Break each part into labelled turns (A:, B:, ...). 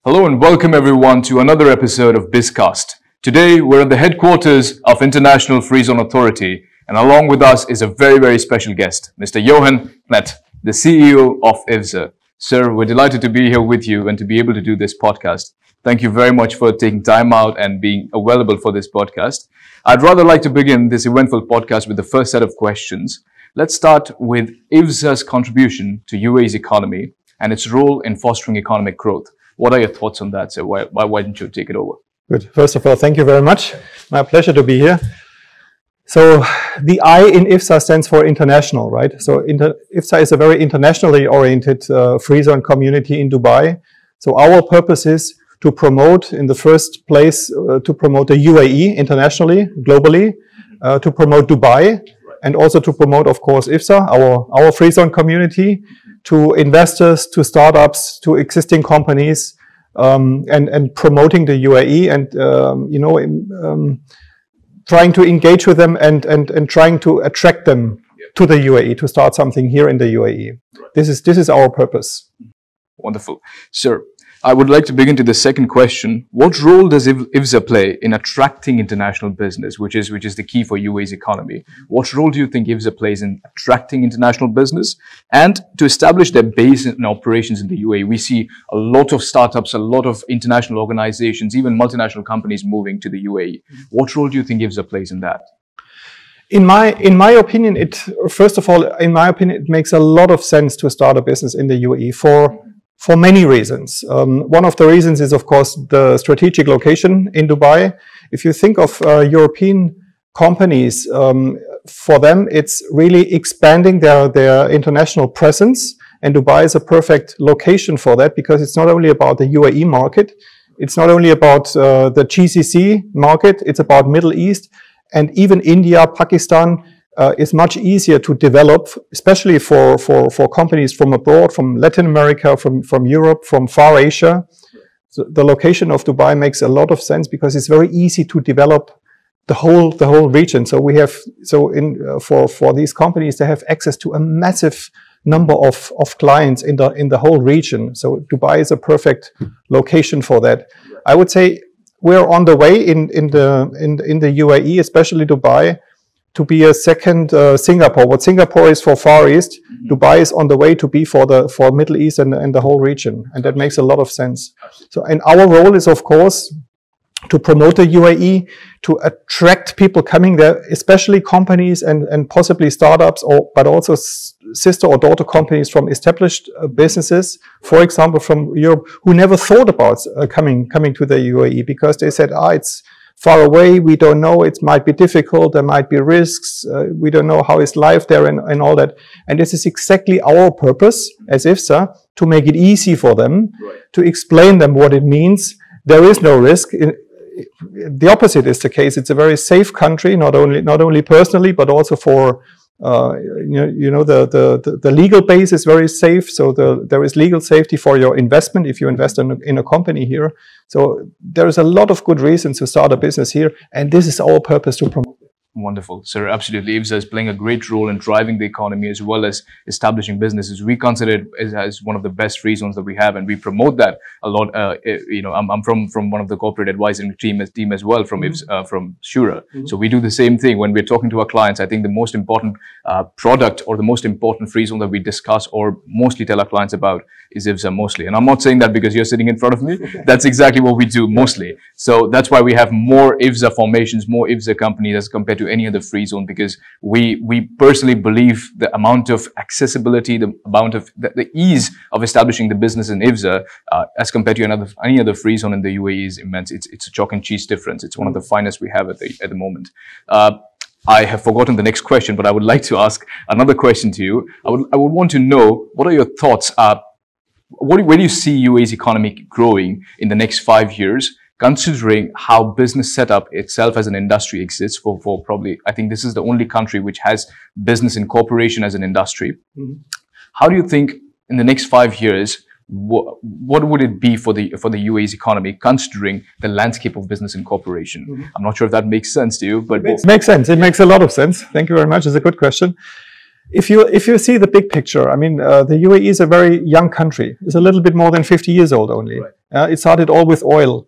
A: Hello and welcome everyone to another episode of BizCast. Today we're at the headquarters of International Free Zone Authority, and along with us is a very special guest, Mr. Jochen Knecht, the CEO of IFZA. Sir, we're delighted to be here with you and to be able to do this podcast. Thank you very much for taking time out and being available for this podcast. I'd rather like to begin this eventful podcast with the first set of questions. Let's start with IFZA's contribution to UAE's economy and its role in fostering economic growth. What are your thoughts on that? So why don't you take it over?
B: Good. First of all, thank you very much. My pleasure to be here. So the I in IFZA stands for international, right? So IFZA is a very internationally oriented free zone community in Dubai. So our purpose is to promote, in the first place, to promote the UAE internationally, globally, to promote Dubai, and also to promote, of course, IFZA, our free zone community, to investors, to startups, to existing companies, and promoting the UAE and, trying to engage with them and trying to attract them to the UAE, to start something here in the UAE. This is our purpose.
A: Wonderful. Sir, I would like to begin to the second question. What role does IFZA play in attracting international business, which is the key for UAE's economy? What role do you think IFZA plays in attracting international business and to establish their base and operations in the UAE? We see a lot of startups, a lot of international organizations, even multinational companies moving to the UAE. What role do you think IFZA plays in that?
B: In my opinion, it makes a lot of sense to start a business in the UAE for many reasons. One of the reasons is, of course, the strategic location in Dubai. If you think of European companies, for them, it's really expanding their international presence. And Dubai is a perfect location for that because it's not only about the UAE market, it's not only about the GCC market, it's about Middle East, and even India, Pakistan, is much easier to develop, especially for companies from abroad, from Latin America, from Europe, from Far Asia. So the location of Dubai makes a lot of sense because it's very easy to develop the whole region. So for these companies, they have access to a massive number of clients in the whole region. So Dubai is a perfect location for that. I would say we're on the way in the UAE, especially Dubai, to be a second Singapore. What Singapore is for Far East, Dubai is on the way to be for Middle East and the whole region. And that makes a lot of sense. So, and our role is, of course, to promote the UAE, to attract people coming there, especially companies and possibly startups, but also sister or daughter companies from established businesses, for example, from Europe, who never thought about coming to the UAE because they said, it's far away, we don't know, it might be difficult, there might be risks, we don't know how is life there and all that. And this is exactly our purpose as IFZA, to make it easy for them, to explain them what it means. There is no risk. The opposite is the case. It's a very safe country, not only personally, but also for the legal base is very safe. So there is legal safety for your investment if you invest in a company here. So there is a lot of good reasons to start a business here, and this is our purpose to promote.
A: Wonderful, sir. Absolutely. IFZA is playing a great role in driving the economy as well as establishing businesses. We consider it as one of the best free zones that we have, and we promote that a lot. I'm from one of the corporate advisory team as well from Shuraa. So we do the same thing when we're talking to our clients. I think the most important product or the most important free zone that we discuss or mostly tell our clients about is IFZA mostly. And I'm not saying that because you're sitting in front of me. That's exactly what we do mostly. So that's why we have more IFZA formations, more IFZA companies as compared to any other free zone, because we personally believe the amount of accessibility, the amount of the ease of establishing the business in IFZA as compared to any other free zone in the UAE is immense. It's a chalk and cheese difference. It's one of the finest we have at the moment. I have forgotten the next question, but I would like to ask another question to you. I would want to know, what are your thoughts? Where do you see UAE's economy growing in the next 5 years? Considering how business setup itself as an industry exists for probably, I think this is the only country which has business incorporation as an industry. How do you think in the next 5 years, what would it be for the UAE's economy, considering the landscape of business incorporation? I'm not sure if that makes sense to you, but
B: it makes sense. It makes a lot of sense. Thank you very much. It's a good question. if you see the big picture, I mean, the UAE is a very young country. It's a little bit more than 50 years old only. Right. It started all with oil.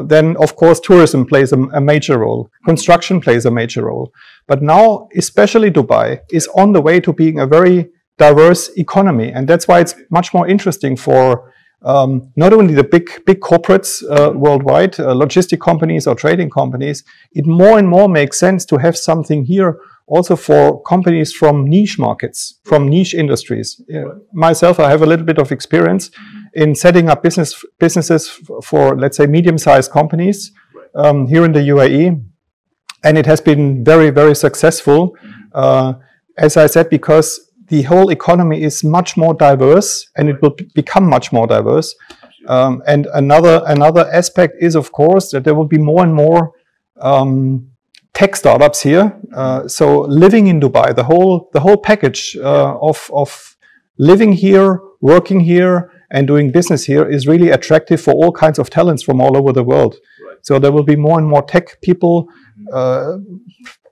B: Then, of course, tourism plays a major role. Construction plays a major role. But now, especially Dubai, is on the way to being a very diverse economy. And that's why it's much more interesting for not only the big corporates worldwide, logistic companies or trading companies. It more and more makes sense to have something here also for companies from niche markets, from niche industries. Myself, I have a little bit of experience in setting up businesses for, let's say, medium-sized companies here in the UAE. And it has been very, very successful. As I said, because the whole economy is much more diverse, and it will become much more diverse. And another aspect is, of course, that there will be more and more tech startups here. So living in Dubai, the whole package of living here, working here, and doing business here is really attractive for all kinds of talents from all over the world. Right. So there will be more and more tech people,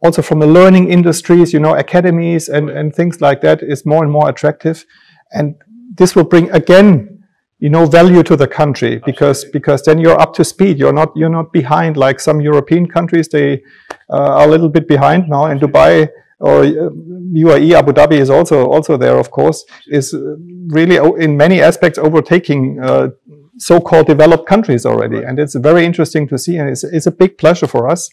B: also from the learning industries, you know, academies and things like that is more and more attractive. And this will bring, again, you know, value to the country, because then you're up to speed. You're not behind like some European countries. They are a little bit behind now. In Dubai or UAE, Abu Dhabi is also there, of course, is really in many aspects overtaking so-called developed countries already. And it's very interesting to see, and it's a big pleasure for us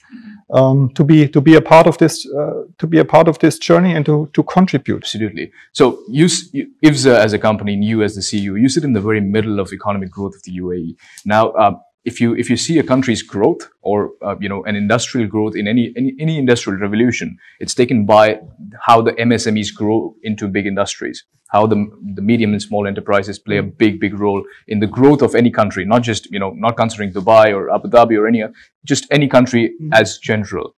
B: to be a part of this journey and to contribute.
A: Absolutely. So IFZA as a company, and you as the CEO, you sit in the very middle of economic growth of the UAE. Now, if you see a country's growth or you know, an industrial growth in any industrial revolution, it's taken by how the MSMEs grow into big industries, how the medium and small enterprises play a big role in the growth of any country, not just, you know, not considering Dubai or Abu Dhabi or just any country as general.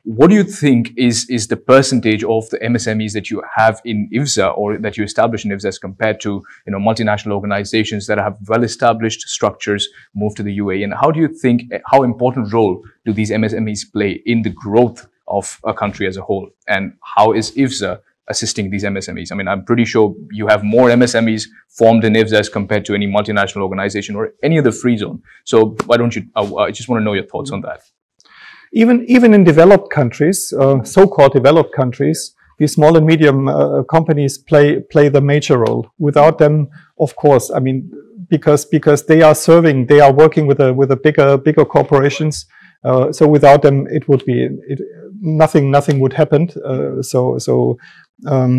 A: What do you think is the percentage of the MSMEs that you have in IFZA or that you establish in IFZA as compared to, you know, multinational organizations that have well-established structures move to the UAE? And how do you think, how important role do these MSMEs play in the growth of a country as a whole? And how is IFZA assisting these MSMEs? I mean, I'm pretty sure you have more MSMEs formed in IFZA as compared to any multinational organization or any other free zone. So why don't you, I just want to know your thoughts on that.
B: Even in developed countries, so-called developed countries, these small and medium companies play the major role. Without them, of course, I mean, because they are working with the bigger corporations. So without them, it would be nothing would happen.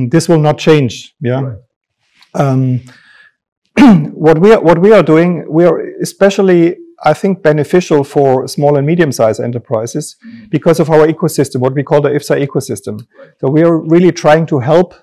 B: This will not change. Yeah. Right. What we are doing, we are especially, I think, beneficial for small and medium-sized enterprises because of our ecosystem, what we call the IFZA ecosystem. So we are really trying to help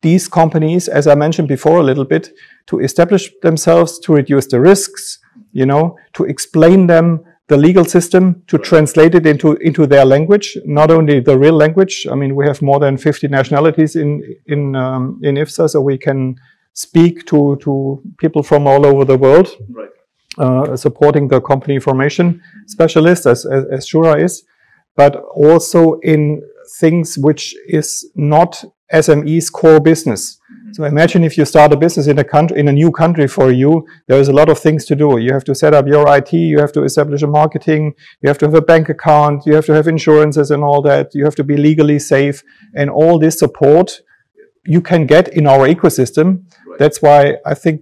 B: these companies, as I mentioned before a little bit, to establish themselves, to reduce the risks, you know, to explain them the legal system, to translate it into their language, not only the real language. I mean, we have more than 50 nationalities in IFZA, so we can speak to people from all over the world. Right. Supporting the company information specialist as Shuraa is, but also in things which is not SMEs core business. So imagine if you start a business in a new country for you, there is a lot of things to do. You have to set up your IT, you have to establish a marketing, you have to have a bank account, you have to have insurances and all that, you have to be legally safe, and all this support you can get in our ecosystem. Right. That's why I think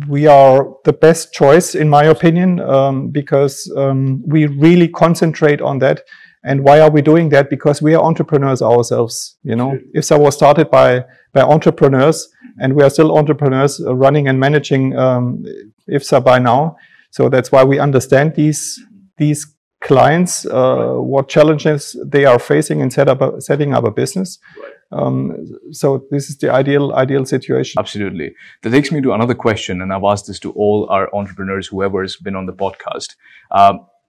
B: we are the best choice, in my opinion, because we really concentrate on that. And why are we doing that? Because we are entrepreneurs ourselves. You know, IFZA was started by entrepreneurs, and we are still entrepreneurs running and managing IFZA by now. So that's why we understand these clients, what challenges they are facing in setting up a business. So this is the ideal situation.
A: Absolutely. That takes me to another question, and I've asked this to all our entrepreneurs, whoever has been on the podcast.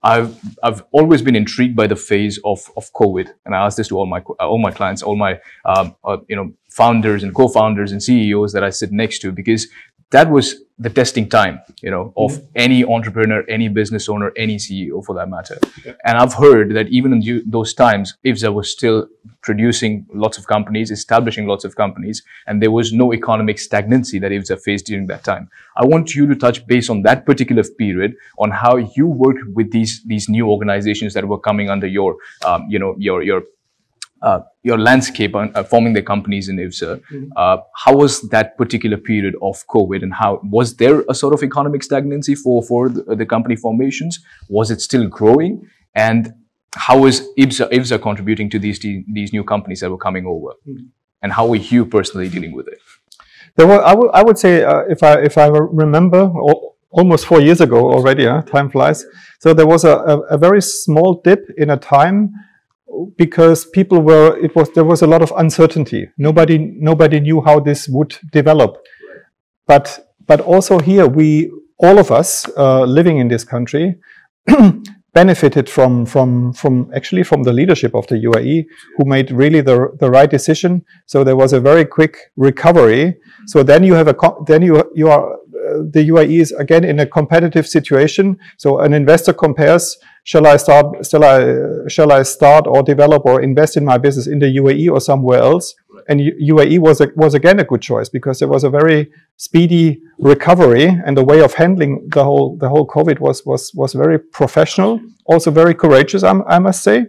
A: I've always been intrigued by the phase of COVID, and I ask this to all my clients, all my you know, founders and co-founders and CEOs that I sit next to, because that was the testing time, of any entrepreneur, any business owner, any CEO for that matter. Yeah. And I've heard that even in those times, IFZA was still producing lots of companies, establishing lots of companies, and there was no economic stagnancy that IFZA faced during that time. I want you to touch base on that particular period, on how you worked with these new organizations that were coming under your landscape on forming the companies in IFZA. How was that particular period of COVID, and how was there a sort of economic stagnancy for the company formations? Was it still growing? And how was IFZA contributing to these new companies that were coming over? And how were you personally dealing with it?
B: There were, I would say, if I remember, almost 4 years ago already, time flies. So there was a very small dip in a time, because there was a lot of uncertainty. Nobody knew how this would develop. But also here, all of us living in this country benefited from the leadership of the UAE, who made really the right decision. So there was a very quick recovery. So then you are the UAE is again in a competitive situation. So an investor compares: shall I start or develop or invest in my business in the UAE or somewhere else? And UAE was again a good choice, because there was a very speedy recovery, and the way of handling the whole COVID was very professional, also very courageous, I must say.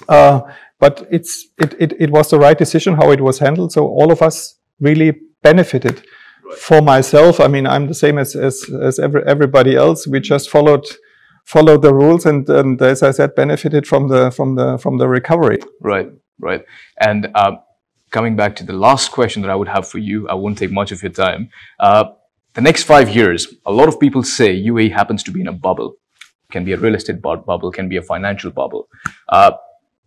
B: But it was the right decision how it was handled. So all of us really benefited. For myself, I mean, I'm the same as everybody else. We just followed the rules, and as I said, benefited from the recovery.
A: Right. And coming back to the last question that I would have for you, I won't take much of your time. The next 5 years, a lot of people say UAE happens to be in a bubble. Can be a real estate bubble, can be a financial bubble.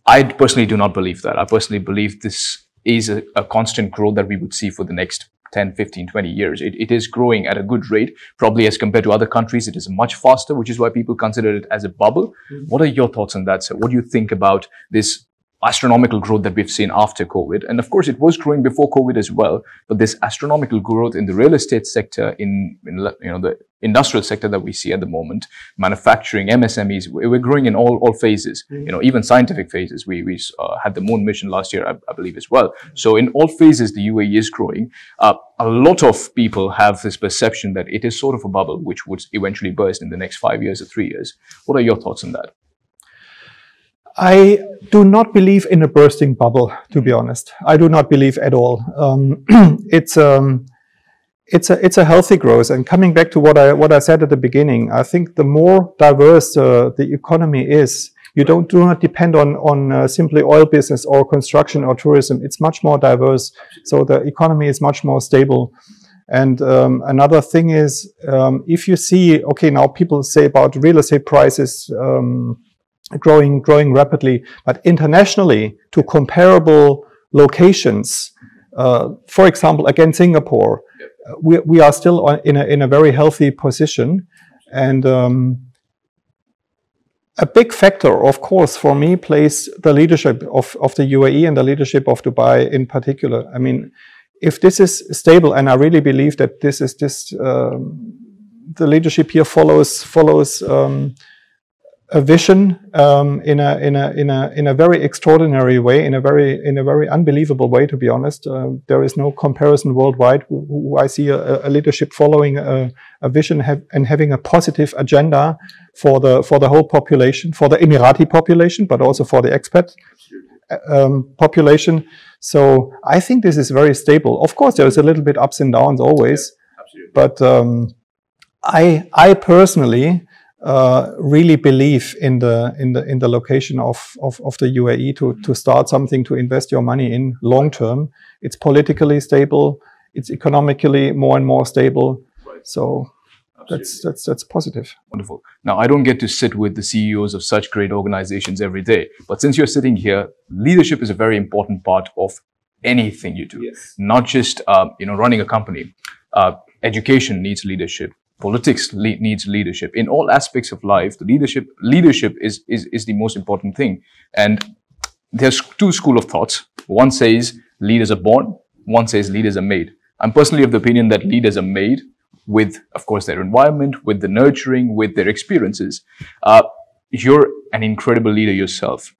A: I personally do not believe that. I personally believe this is a constant growth that we would see for the next 10, 15, 20 years. It is growing at a good rate, probably as compared to other countries. It is much faster, which is why people consider it as a bubble. What are your thoughts on that, sir? What do you think about this astronomical growth that we've seen after COVID? And of course, it was growing before COVID as well, but this astronomical growth in the real estate sector, in the industrial sector that we see at the moment, manufacturing, MSMEs, we're growing in all phases, even scientific phases. We had the moon mission last year, I believe, as well. So in all phases, the UAE is growing. A lot of people have this perception that it is sort of a bubble, which would eventually burst in the next 5 years or 3 years. What are your thoughts on that?
B: I do not believe in a bursting bubble, to be honest. I do not believe at all. It's a healthy growth. And coming back to what I said at the beginning, I think the more diverse the economy is, you do not depend on simply oil business or construction or tourism. It's much more diverse. So the economy is much more stable. And another thing is, if you see, okay, now people say about real estate prices growing rapidly, but internationally to comparable locations, for example, again, Singapore, we are still in a very healthy position. And a big factor, of course, for me plays the leadership of the UAE and the leadership of Dubai in particular. I mean, if this is stable, and I really believe that the leadership here follows a vision in a very extraordinary way, in a very unbelievable way, to be honest. There is no comparison worldwide who I see a leadership following a vision and having a positive agenda for the whole population, for the Emirati population, but also for the expat population. So I think this is very stable. Of course, there is a little bit ups and downs always, but I personally really believe in the location of the UAE to start something to invest your money in long term. It's politically stable. It's economically more and more stable. Right. So that's positive.
A: Wonderful. Now, I don't get to sit with the CEOs of such great organizations every day, but since you're sitting here, leadership is a very important part of anything you do. Yes. Not just running a company. Education needs leadership. Politics needs leadership. In all aspects of life, the leadership is the most important thing. And there's two schools of thoughts. One says leaders are born. One says leaders are made. I'm personally of the opinion that leaders are made with, of course, their environment, with the nurturing, with their experiences. You're an incredible leader yourself.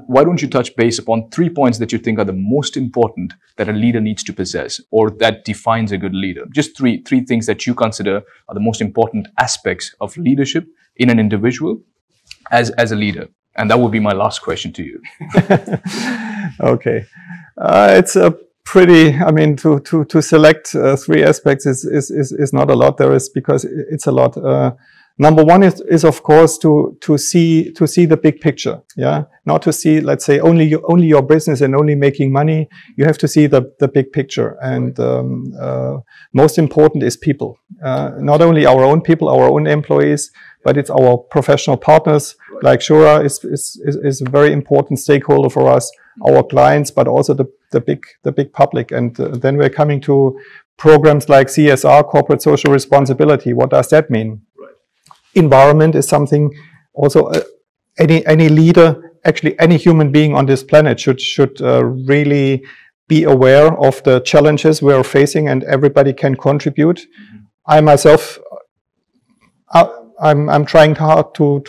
A: Why don't you touch base upon 3 points that you think are the most important that a leader needs to possess, or that defines a good leader? Just three things that you consider are the most important aspects of leadership in an individual as a leader. And that would be my last question to you.
B: Okay. It's a pretty, I mean, to select 3 aspects is not a lot. There is, because it's a lot. Number one is of course to see the big picture. Yeah, not to see, let's say, only your business and only making money. You have to see the big picture, and most important is people. Not only our own people, our own employees, but it's our professional partners. Like Shuraa is a very important stakeholder for us. Our clients, but also the big public. And then we're coming to programs like CSR, corporate social responsibility. What does that mean? Environment is something also any leader, actually any human being on this planet should really be aware of the challenges we are facing, and everybody can contribute. I myself, I'm trying hard to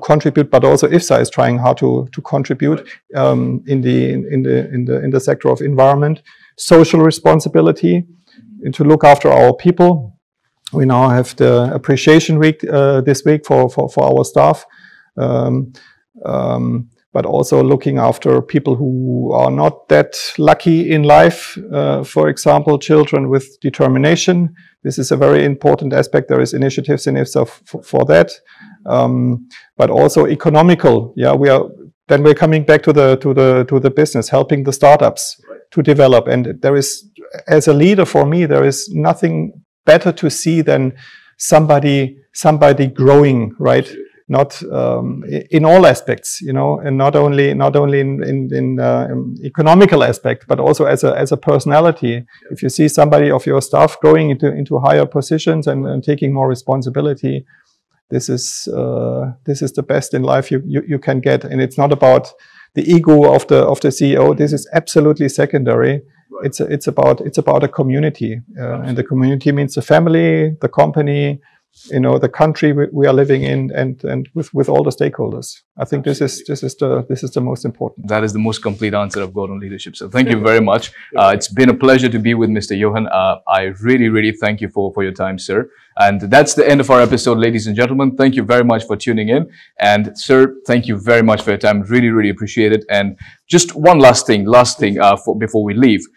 B: contribute, but also IFZA is trying hard to contribute in the sector of environment, social responsibility, and to look after our people. We now have the appreciation week this week for our staff, but also looking after people who are not that lucky in life. For example, children with determination. This is a very important aspect. There is initiatives in IFZA for that, but also economical. Yeah, we're coming back to the business, helping the startups to develop. And there is, as a leader, for me, there is nothing better to see than somebody growing, right? Not in all aspects, you know, and not only in economical aspect, but also as a personality. If you see somebody of your staff growing into higher positions and taking more responsibility, this is the best in life you can get. And it's not about the ego of the CEO. This is absolutely secondary. It's about a community, and the community means the family, the company, you know, the country we are living in, and with all the stakeholders. I think this is the most important.
A: That is the most complete answer I've got on leadership. So thank you very much. It's been a pleasure to be with Mr. Jochen. I really thank you for your time, sir. And that's the end of our episode, ladies and gentlemen. Thank you very much for tuning in. And sir, thank you very much for your time. Really appreciate it. And just one last thing before we leave.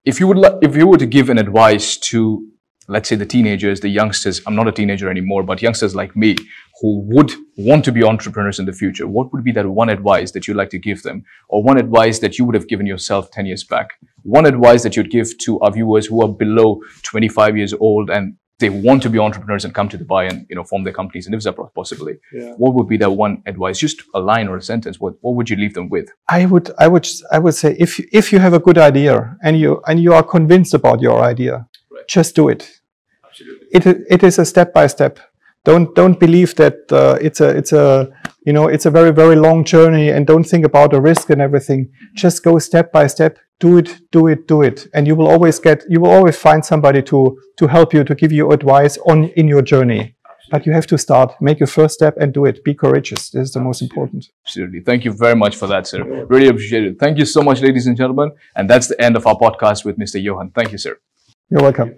A: If you were to give an advice to, let's say, the teenagers, the youngsters, I'm not a teenager anymore, but youngsters like me who would want to be entrepreneurs in the future, what would be that one advice that you'd like to give them? Or one advice that you would have given yourself 10 years back? One advice that you'd give to our viewers who are below 25 years old and they want to be entrepreneurs and come to Dubai and, you know, form their companies in IFZA possibly. Yeah. What would be that one advice? Just a line or a sentence. What would you leave them with? I would say if you have a good idea and you are convinced about your idea, right, just do it. Absolutely. It is a step by step. Don't believe that it's a very long journey, and don't think about the risk and everything. Just go step by step. Do it, and you will always find somebody to help you, to give you advice in your journey. But you have to start, make your first step and do it. Be courageous. This is the most important. Absolutely. Thank you very much for that, sir. Really appreciate it. Thank you so much, ladies and gentlemen. And that's the end of our podcast with Mr. Jochen. Thank you, sir.
B: You're welcome.